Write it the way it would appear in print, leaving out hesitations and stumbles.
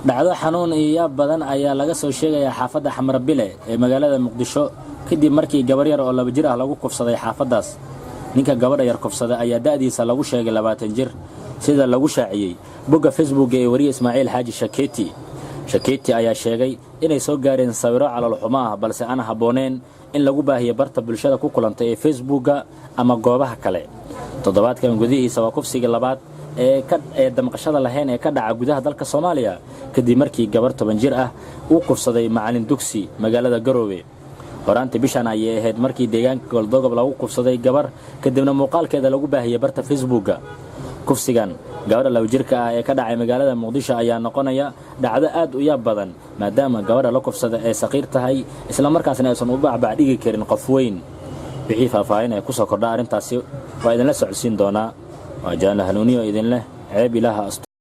dhacdo xanuun iyo yaab badan ayaa laga soo sheegaya xaafadda Xamarbile ee magaalada Muqdisho kadib markii gabar yar oo 2 jir ah lagu kufsaday xaafadaas. ninka gabadha yar kufsaday ayaa da'diisa lagu sheegay 20 jir sida lagu shaaciyay bogga Facebook ee wariye Ismaaciil Xaaji Shakeeti ayaa sheegay inay soo gaareen sawiro calal xumo ah balse aan habooneen in lagu baahiyo barta bulshada ku kulantay ee Facebook ama goobaha kale. toddobaadkan gudihiisa waa kufsiga labaad ee damqashada lahayn ee ka dhaca gudaha dalka Soomaaliya kadib markii gabar 10 jir ah uu kufsaday macallin dugsi magaalada Garowe. horaantii bishan ayay ahayd markii deegaanka Galdogob lagu kufsaday gabar kadibna muuqaalkeeda lagu baahiyay barta Facebook. kufsigan gabadha 2 jirka ah ee ka dhacay magaalada Muqdisho ayaa noqonaya dhacdo aad u yaab badan maadaama gabadha la kufsaday ay saqiir tahay isla markaasna aysan u baac dhigi karin qof weyn. wixii faahfaahin ay ku soo kordha arintaasi waa idin la socodsiin doonaa. waa Jaan Hanuuniyo idin leh ceeb Ilaaha